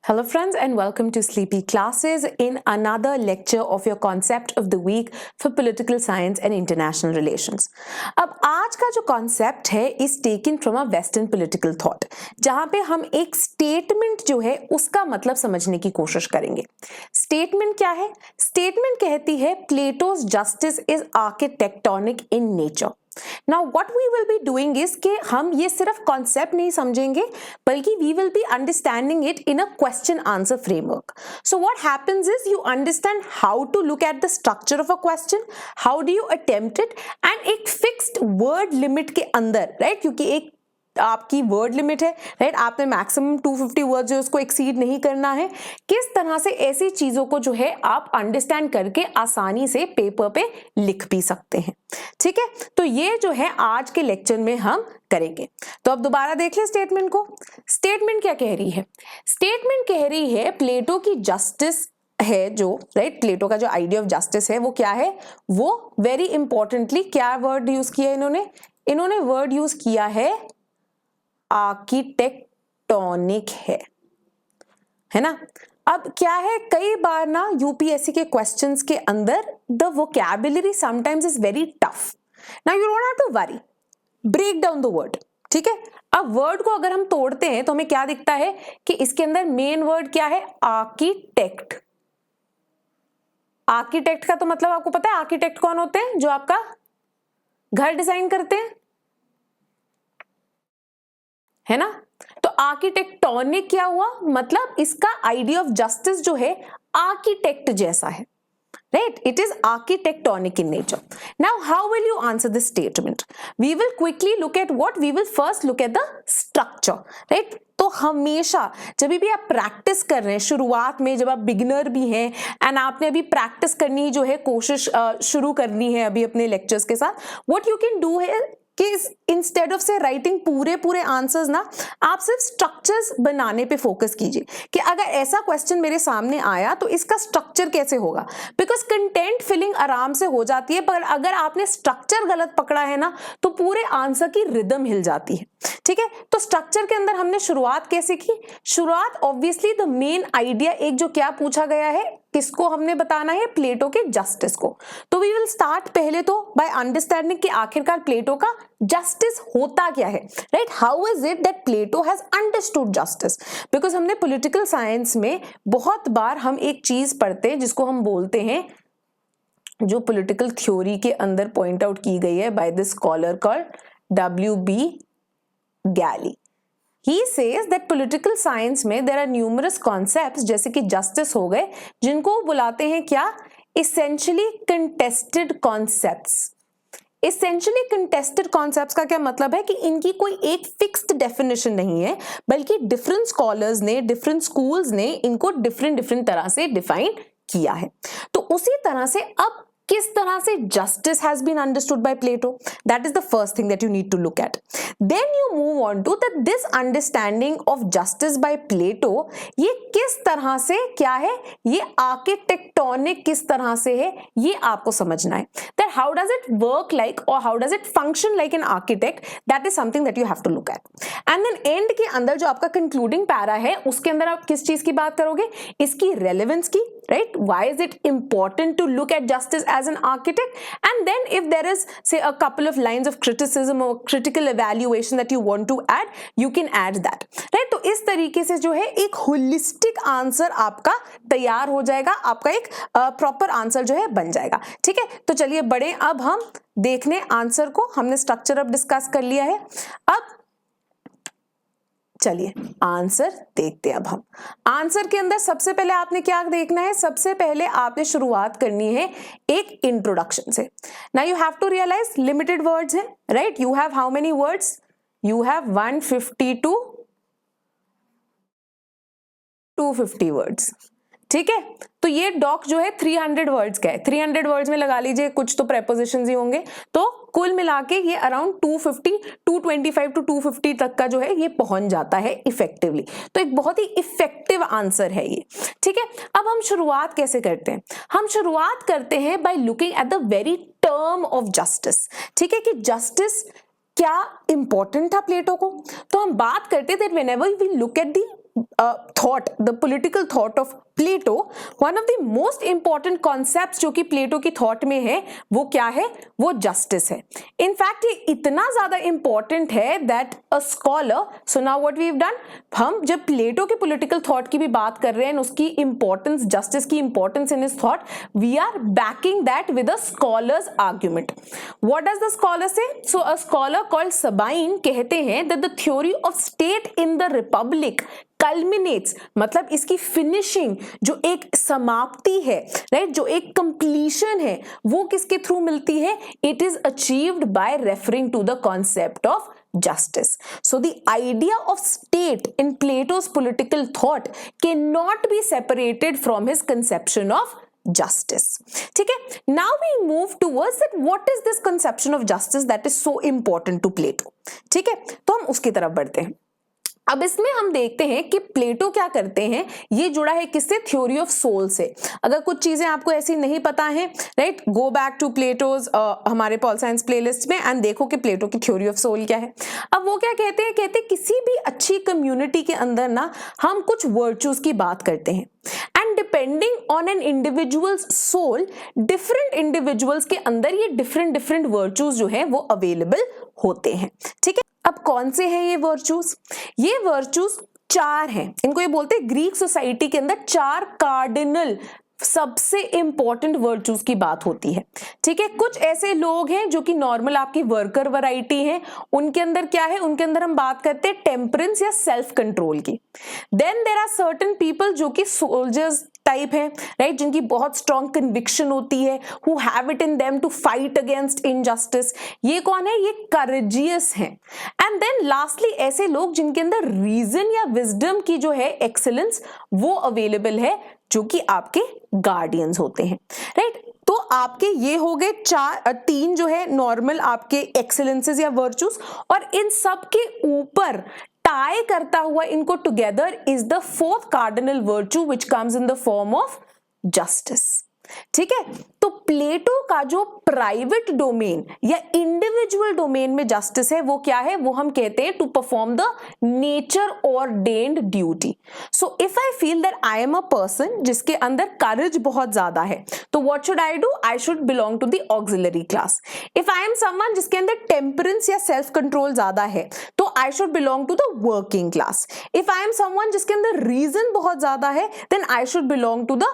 Hello friends and welcome to Sleepy Classes in another lecture of your concept of the week for political science and international relations. अब आज का जो concept है is taken from a western political thought, जहां पे हम एक statement जो है उसका मतलब समझने की कोशिश करेंगे. Statement क्या है? Statement कहती है Plato's justice is architectonic in nature. Now what we will be doing is कि हम ये सिर्फ concept नहीं समझेंगे बल्कि we will be understanding it in a question answer framework. So what happens is you understand how to look at the structure of a question, how do you attempt it and एक fixed word limit के अंदर, right? क्योंकि एक आपकी word limit है, right? आपने maximum 250 word जो उसको एक्सीड नहीं करना है. किस तरह से ऐसी चीजों को जो है आप अंडरस्टैंड करके आसानी से पेपर पे लिख भी सकते हैं. ठीक है, तो ये जो है आज के लेक्चर में हम करेंगे. तो अब दोबारा देख ले स्टेटमेंट को. स्टेटमेंट क्या कह रही है? स्टेटमेंट कह रही है प्लेटो की जस्टिस है जो, राइट, प्लेटो का जो आइडिया ऑफ जस्टिस है वो क्या है? वो वेरी इंपॉर्टेंटली क्या वर्ड यूज किया इन्होंने वर्ड यूज किया है आर्किटेक्टोनिक है ना. अब क्या है, कई बार ना यूपीएससी के क्वेश्चंस के अंदर the vocabulary sometimes is very tough. Now you don't have to worry, break down the word. ठीक है, अब वर्ड को अगर हम तोड़ते हैं तो हमें क्या दिखता है कि इसके अंदर मेन वर्ड क्या है? आर्किटेक्ट. आर्किटेक्ट का तो मतलब आपको पता है आर्किटेक्ट कौन होते हैं? जो आपका घर डिजाइन करते हैं, है ना. तो आर्किटेक्टोनिक क्या हुआ? मतलब इसका आइडिया ऑफ जस्टिस जो है आर्किटेक्ट जैसा है, right? It is architectonic in nature. Now how will you answer this statement? We will quickly look at what? We will first look at the structure, right? तो हमेशा जब भी आप practice कर रहे हैं, शुरुआत में जब आप बिगिनर भी हैं एंड आपने अभी प्रैक्टिस करनी जो है, कोशिश शुरू करनी है अभी अपने लेक्चर्स के साथ, what you can do है कि इंस्टेड ऑफ से राइटिंग पूरे आंसर्स ना, आप सिर्फ स्ट्रक्चर्स बनाने पे फोकस कीजिए कि अगर ऐसा क्वेश्चन मेरे सामने आया तो इसका स्ट्रक्चर कैसे होगा. बिकॉज कंटेंट फिलिंग आराम से हो जाती है, पर अगर आपने स्ट्रक्चर गलत पकड़ा है ना तो पूरे आंसर की रिदम हिल जाती है. ठीक है, तो स्ट्रक्चर के अंदर हमने शुरुआत कैसे की? शुरुआत ऑब्वियसली द मेन आइडिया, एक जो क्या पूछा गया है, किसको हमने बताना है? प्लेटो के जस्टिस को. तो वी विल स्टार्ट पहले तो बाय अंडरस्टैंडिंग कि आखिरकार प्लेटो का जस्टिस होता क्या है, right? How is it that Plato has understood justice? Because हमने पॉलिटिकल साइंस में बहुत बार हम एक चीज पढ़ते हैं जिसको हम बोलते हैं, जो पॉलिटिकल थ्योरी के अंदर पॉइंट आउट की गई है by this scholar called W.B. Gallie. He says that political science में there are numerous concepts जैसे कि justice हो गए, जिनको बुलाते हैं क्या? Essentially contested concepts. Essentially contested concepts का क्या मतलब है कि इनकी कोई एक fixed definition नहीं है, बल्कि different scholars ने, different schools ने इनको different तरह से define किया है. तो उसी तरह से अब किस तरह से justice has been understood by Plato? That is the first thing that you need to look at. Then you move on to that this understanding of justice by Plato, ये किस तरह से क्या है? ये architectonic किस तरह से है, ये आपको समझना है. That how does it work like or how does it function like an architect? That is something that you have to look at. And then end के अंदर जो आपका concluding para है, उसके अंदर आप किस चीज की बात करोगे? इसकी relevance की, right? Why is it important to look at justice as an architect? And then if there is say a couple of lines of criticism or critical evaluation that you want to add, you can add that, right? तो इस तरीके से जो है एक holistic answer आपका तैयार हो जाएगा, आपका एक proper answer जो है बन जाएगा. ठीक है, तो चलिए बढ़े अब हम देखने आंसर को. हमने स्ट्रक्चर अब डिस्कस कर लिया है, अब चलिए आंसर देखते हैं. अब हम आंसर के अंदर सबसे पहले आपने क्या देखना है? सबसे पहले आपने शुरुआत करनी है एक इंट्रोडक्शन से. Now you have to realise limited words हैं, right? You have how many words? You have 150 to 250 words. ठीक है, तो ये डॉक जो है 300 वर्ड्स का है. 300 वर्ड्स में लगा लीजिए कुछ तो प्रेपोजिशंस ही होंगे, तो कुल मिला के ये अराउंड 225 to 250 तक का जो है ये पहुंच जाता है इफेक्टिवली. तो एक बहुत ही इफेक्टिव आंसर है ये. ठीक है, अब हम शुरुआत कैसे करते हैं? हम शुरुआत करते हैं by looking at the very term of justice. ठीक है, कि जस्टिस क्या इंपॉर्टेंट था प्लेटो को. तो हम बात करते that whenever we look at the thought, the political thought of Plato, one of the most important concepts जो कि प्लेटो की थॉट में है वो क्या है, वो जस्टिस है. इनफैक्ट ये इतना ज्यादा इंपॉर्टेंट है that a scholar, so now what we have done, हम जब प्लेटो के पॉलिटिकल थॉट की भी बात कर रहे हैं, उसकी इंपॉर्टेंस, जस्टिस की importance in his thought, we are backing that with a scholars argument. What does the scholar say? So a scholar called Sabine कहते हैं that the theory of state in the Republic culminates, मतलब इसकी finishing, जो एक समाप्ति है, right, जो एक कंप्लीशन है, वो किसके थ्रू मिलती है? It is achieved by referring to the concept of justice. So the idea of state in Plato's political thought cannot be separated from his conception of justice. ठीक है, now we move towards that what is this conception of justice that is so important to Plato. ठीक है, तो हम उसकी तरफ बढ़ते हैं. अब इसमें हम देखते हैं कि प्लेटो क्या करते हैं, ये जुड़ा है किससे? थ्योरी ऑफ सोल से. अगर कुछ चीजें आपको ऐसी नहीं पता है, right, go back to Plato's हमारे पॉल साइंस प्लेलिस्ट में एंड देखो कि प्लेटो की थ्योरी ऑफ सोल क्या है. अब वो क्या कहते हैं? कहते हैं किसी भी अच्छी कम्युनिटी के अंदर ना हम कुछ वर्चूज की बात करते हैं, and depending on an individual's soul, different individuals के अंदर ये डिफरेंट वर्चूज जो है वो अवेलेबल होते हैं. ठीक है, अब कौन से हैं ये वर्चूज? ये वर्चूज 4 हैं. इनको ये बोलते हैं, ग्रीक सोसाइटी के अंदर 4 कार्डिनल सबसे इंपॉर्टेंट वर्चूज की बात होती है. ठीक है, कुछ ऐसे लोग हैं जो कि नॉर्मल आपकी वर्कर वैरायटी हैं, उनके अंदर क्या है? उनके अंदर हम बात करते हैं टेम्परेंस या सेल्फ कंट्रोल की. Then there are certain people जो कि सोल्जर्स टाइप है, राइट, जिनकी बहुत स्ट्रॉन्ग कन्विक्शन होती है, who have it in them to fight against injustice. ये कौन है? ये करेजियस हैं. एंड देन लास्टली ऐसे लोग जिनके अंदर रीजन या विजडम की जो है एक्सीलेंस वो अवेलेबल है, जो कि आपके गार्डियंस होते हैं, राइट. तो आपके ये हो गए 3 जो है नॉर्मल आपके एक्सीलेंसेस या वर्चूज, और इन सब के ऊपर टाई करता हुआ इनको together is the 4th cardinal virtue which comes in the form of justice. ठीक है, तो प्लेटो का जो प्राइवेट डोमेन या इंडिविजुअल डोमेन में जस्टिस है वो क्या है? वो हम कहते हैं to perform the nature ordained duty. So if I feel that I am a person जिसके अंदर करेज बहुत ज्यादा है, तो what should I do? I should belong to the auxiliary class. If I am someone जिसके अंदर temperance या self control ज्यादा है, तो I should belong to the working class. If I am someone जिसके अंदर रीजन बहुत ज्यादा है, then I should belong to the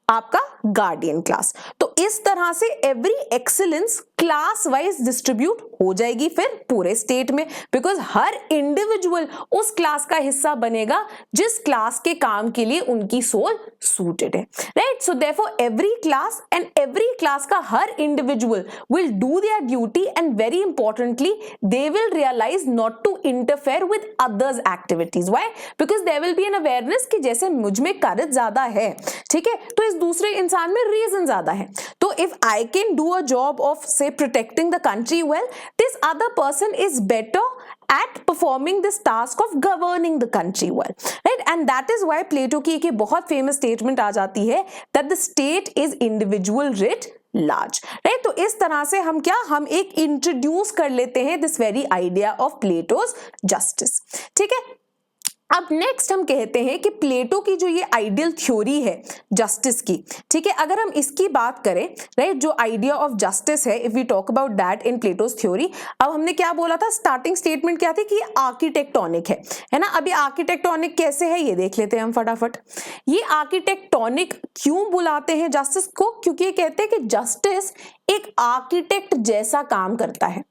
आपका गार्डियन क्लास. तो इस तरह से every excellence class wise distribute हो जाएगी फिर पूरे स्टेट में, बिकॉज हर इंडिविजुअल उस क्लास का हिस्सा बनेगा जिस क्लास के काम के लिए उनकी सोल सूटेड है, right. So therefore every class and every class का हर individual will do their duty, and very importantly they will realise not to interfere with others activities. Why? Because there will be an awareness कि जैसे मुझ में करेज ज्यादा है, ठीक है, तो इस दूसरे इंसान में रीजन ज्यादा है. तो if I can do a job of से protecting the country well, this other person is better at performing this task of governing the country well, right? And that is why Plato की एक बहुत famous statement आ जाती है that the state is individual writ large, right? तो इस तरह से हम एक introduce कर लेते हैं this very idea of Plato's justice. ठीक है, अब नेक्स्ट हम कहते हैं कि प्लेटो की जो ये आइडियल थ्योरी है जस्टिस की, ठीक है, अगर हम इसकी बात करें, राइट, जो आइडिया ऑफ जस्टिस है, if we talk about that in Plato's theory. अब हमने क्या बोला था? स्टार्टिंग स्टेटमेंट क्या थी कि ये आर्किटेक्टोनिक है ना. अभी आर्किटेक्टोनिक कैसे है ये देख लेते हैं हम फटाफट. ये आर्किटेक्टोनिक क्यों बुलाते हैं जस्टिस को? क्योंकि ये कहते हैं कि जस्टिस एक आर्किटेक्ट जैसा काम करता है.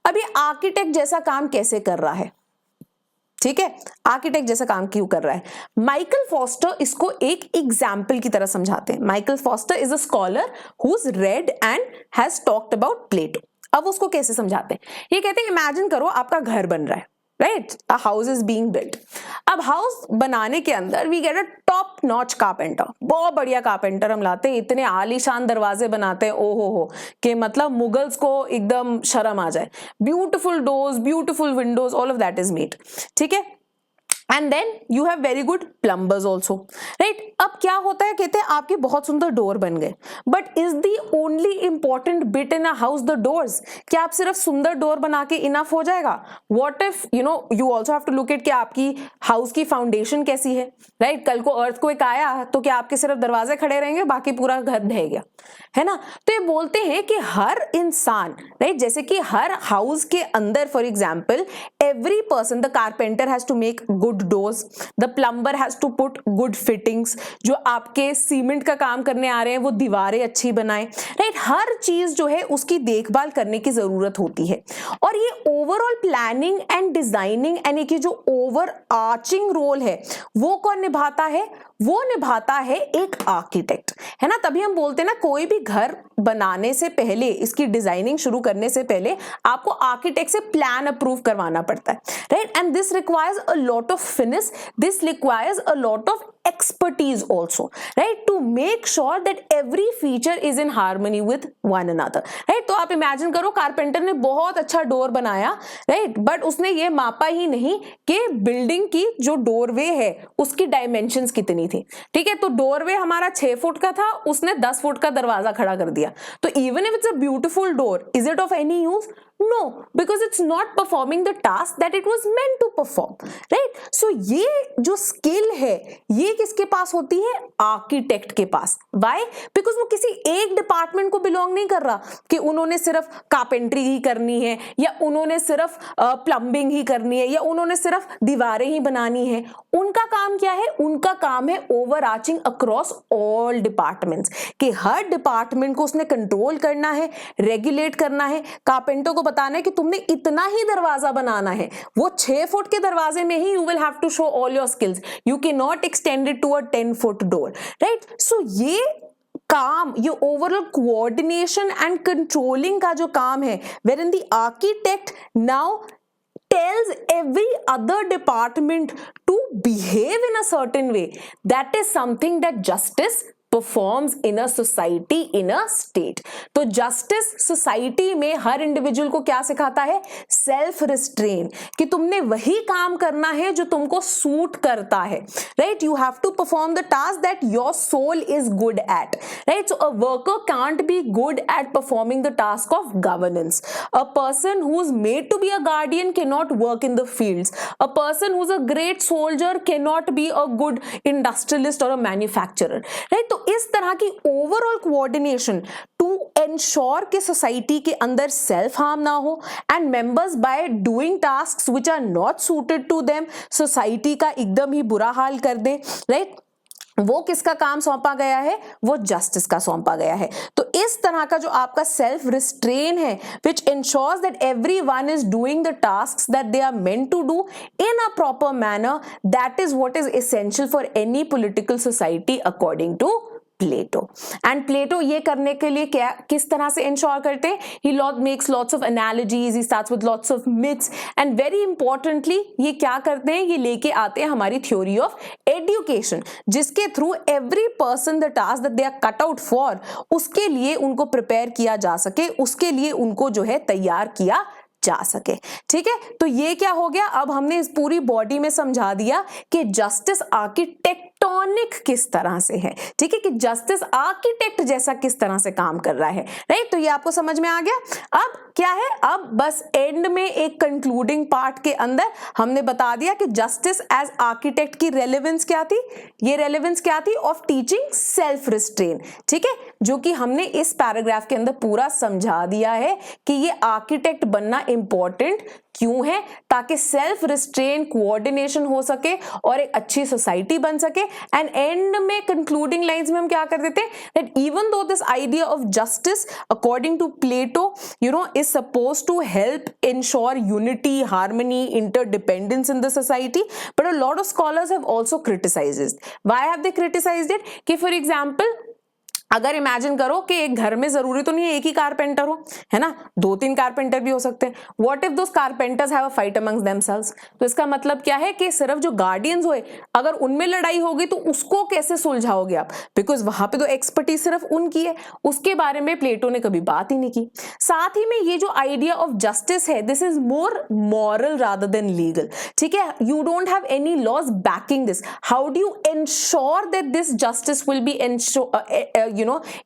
अब ये आर्किटेक्ट जैसा काम कैसे कर रहा है? ठीक है, आर्किटेक्ट जैसा काम क्यों कर रहा है? माइकल फॉस्टर इसको एक एग्जाम्पल की तरह समझाते हैं. Michael Foster is a scholar who is read and has talked about Plato. अब उसको कैसे समझाते हैं? ये कहते हैं इमेजिन करो आपका घर बन रहा है, right, a house is being built. अब हाउस बनाने के अंदर we get a top notch carpenter, बहुत बढ़िया कारपेंटर हम लाते हैं, इतने आलीशान दरवाजे बनाते हैं, ओहो हो, कि मतलब मुगल्स को एकदम शर्म आ जाए. Beautiful doors, beautiful windows, all of that is made. ठीक है, and then you have very good plumbers also, right. अब क्या होता है, कहते हैं आपके बहुत सुंदर डोर बन गए, but is the only important bit in a house the doors? क्या आप सिर्फ सुंदर डोर बना के इनफ हो जाएगा? What if you also have to look at कि आपकी हाउस की फाउंडेशन कैसी है, राइट। कल को अर्थक्वेक आया तो क्या आपके सिर्फ दरवाजे खड़े रहेंगे, बाकी पूरा घर ढह गया, है ना? तो ये बोलते हैं कि हर इंसान, राइट, जैसे कि हर हाउस के अंदर for example every person, the carpenter has to make good doors, the plumber has to put good fittings, जो आपके सीमेंट का काम करने आ रहे हैं वो दीवारें अच्छी बनाएं, राइट। हर चीज जो है उसकी देखभाल करने की जरूरत होती है। और ये ओवरऑल प्लानिंग एंड डिजाइनिंग यानी कि जो ओवर आर्चिंग रोल है वो कौन निभाता है? वो निभाता है एक आर्किटेक्ट, है ना। तभी हम बोलते हैं ना, कोई भी घर बनाने से पहले, इसकी डिजाइनिंग शुरू करने से पहले आपको आर्किटेक्ट से प्लान अप्रूव करवाना पड़ता है, right. And this requires a lot of finish, this requires a lot of expertise also, right, to make sure that every feature is in harmony with one another, right। तो आप imagine करो carpenter ने बहुत अच्छा door बनाया, right, but उसने ये मापा ही नहीं कि बिल्डिंग की जो डोरवे है उसकी डायमेंशंस कितनी थी, ठीक है। तो डोरवे हमारा 6 फुट का था, उसने 10 फुट का दरवाजा खड़ा कर दिया। तो even if it's a beautiful door, is it of any use? No, because it's not performing the task that it was meant to perform, right? So ये जो स्किल है ये किसके पास होती है? आर्किटेक्ट के पास। Why? Because वो किसी एक डिपार्टमेंट को बिलोंग नहीं कर रहा कि उन्होंने सिर्फ कारपेंट्री ही करनी है, या उन्होंने सिर्फ प्लम्बिंग ही करनी है, या उन्होंने सिर्फ दीवारें ही बनानी है। उनका काम क्या है? उनका काम है over arching across all departments, कि हर डिपार्टमेंट को उसने कंट्रोल करना है, रेगुलेट करना है। कारपेंटर को बताना है कि तुमने इतना ही दरवाजा बनाना है, वो 6 फुट के दरवाजे में ही you will have to show all your skills, you can not extend it to a 10 foot door, right. So ये काम, ये ओवरऑल कोऑर्डिनेशन एंड कंट्रोलिंग का जो काम है, where in the architect now tells every other department to behave in a certain way, that is something that justice performs in a society, in a state। तो justice society में हर individual को क्या सिखाता है? सेल्फ रिस्ट्रेन, कि तुमने वही काम करना है जो तुमको सूट करता है, right. You have to perform the task that your soul is good at, right. So a worker can't be good at performing the task of governance. A person who is made to be a guardian can not work in the fields. A person who is a great soldier can not be a good industrialist और a manufacturer, right. तो इस तरह की overall coordination to ensure कि society के अंदर self harm ना हो, and members by doing tasks which are not suited to them society का एकदम ही बुरा हाल कर दें, राइट। वो किसका काम सौंपा गया है? वो जस्टिस का सौंपा गया है। तो इस तरह का जो आपका सेल्फ रिस्ट्रेन है, which ensures that everyone is doing the tasks that they are meant to do in a proper manner, that is what is essential for any political society according to Plato. And Plato ये करने के लिए क्या, किस तरह से ensure करते हैं? He makes lots of analogies, he starts with lots of myths, and very importantly ये क्या करते हैं? ये लेके आते हैं हमारी थ्योरी ऑफ एजुकेशन, जिसके through every person the task that they are cut out for, उसके लिए उनको प्रिपेयर किया जा सके, उसके लिए उनको जो है तैयार किया जा सके, ठीक है। तो ये क्या हो गया? अब हमने इस पूरी बॉडी में समझा दिया कि जस्टिस आर्किटेक्टोनिक किस तरह से है, ठीक है, कि जस्टिस आर्किटेक्ट जैसा किस तरह से काम कर रहा है, राइट। तो ये आपको समझ में आ गया। अब क्या है? अब बस एंड में एक कंक्लूडिंग पार्ट के अंदर हमने बता दिया कि जस्टिस एज आर्किटेक्ट की रेलेवेंस क्या थी। ये रेलेवेंस क्या थी? ऑफ टीचिंग सेल्फ रिस्ट्रेन, ठीक है, जो कि हमने इस पैराग्राफ के अंदर पूरा समझा दिया है कि ये आर्किटेक्ट बनना इंपॉर्टेंट क्यों है, ताकि सेल्फ रिस्ट्रेन कोऑर्डिनेशन हो सके और एक अच्छी सोसाइटी बन सके। एंड एंड में कंक्लूडिंग लाइंस में हम क्या कर देते हैं? That even though this idea of justice according to Plato is supposed to help ensure unity, harmony, interdependence in the society, but a lot of scholars have also criticized it. Why have they criticized it? कि for example अगर imagine करो कि एक घर में जरूरी तो नहीं है एक ही कारपेंटर हो, है ना, 2-3 कारपेंटर भी हो सकते हैं. What if those carpenters have a fight amongst themselves? तो इसका मतलब क्या है कि सिर्फ जो गार्डियंस हुए अगर उनमें लड़ाई होगी तो उसको कैसे सुलझाओगे आप, बिकॉज वहां पे तो एक्सपर्टीज सिर्फ उनकी है. उसके बारे में प्लेटो ने कभी बात ही नहीं की. साथ ही में ये जो आइडिया ऑफ जस्टिस है, this is more moral rather than legal. ठीक है, you don't have any laws backing this. How do you ensure that this justice will be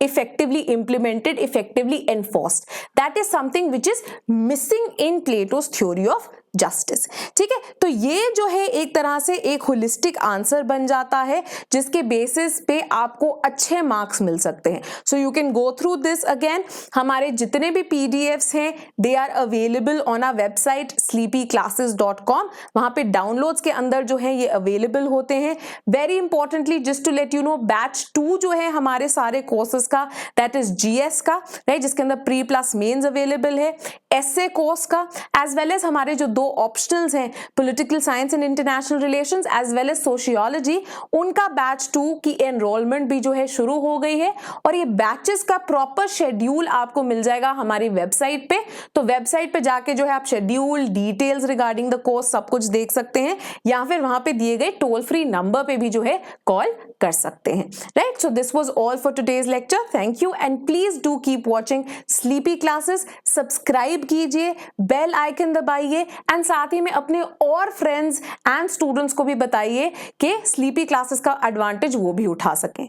effectively implemented, effectively enforced? That is something which is missing in Plato's theory of justice. ठीक है, तो ये जो है एक तरह से एक होलिस्टिक आंसर बन जाता है जिसके बेसिस पे आपको अच्छे मार्क्स मिल सकते हैं. So you can go through this again. हमारे जितने भी पीडीएफ्स हैं they are available on our website sleepyclasses.com. वहां पे डाउनलोड्स के अंदर जो है ये अवेलेबल होते हैं. Very importantly just to let you know, batch 2 जो है हमारे सारे कोर्सेज का, दैट इज जीएस का, राइट, जिसके अंदर प्री प्लस मेंस अवेलेबल है, एसए कोर्स का, एज वेल एज हमारे जो 2 ऑप्शनल्स हैं, political science and international relations as well as sociology, उनका बैच 2 की एनरोलमेंट भी जो है शुरू हो गई है. और ये बैचेस का प्रॉपर शेड्यूल आपको मिल जाएगा हमारी वेबसाइट पे. तो वेबसाइट पे जाके जो है आप schedule, details regarding the course सब कुछ देख सकते हैं, या फिर वहां पे दिए गए टोल फ्री नंबर पे भी जो है कॉल कर सकते हैं. Right, so this was all for today's lecture. Thank you and please do keep watching sleepy classes. Subscribe कीजिए, बेल आइकन दबाइए एंड साथ ही में अपने और फ्रेंड्स एंड स्टूडेंट्स को भी बताइए कि स्लीपी क्लासेस का एडवांटेज वो भी उठा सकें.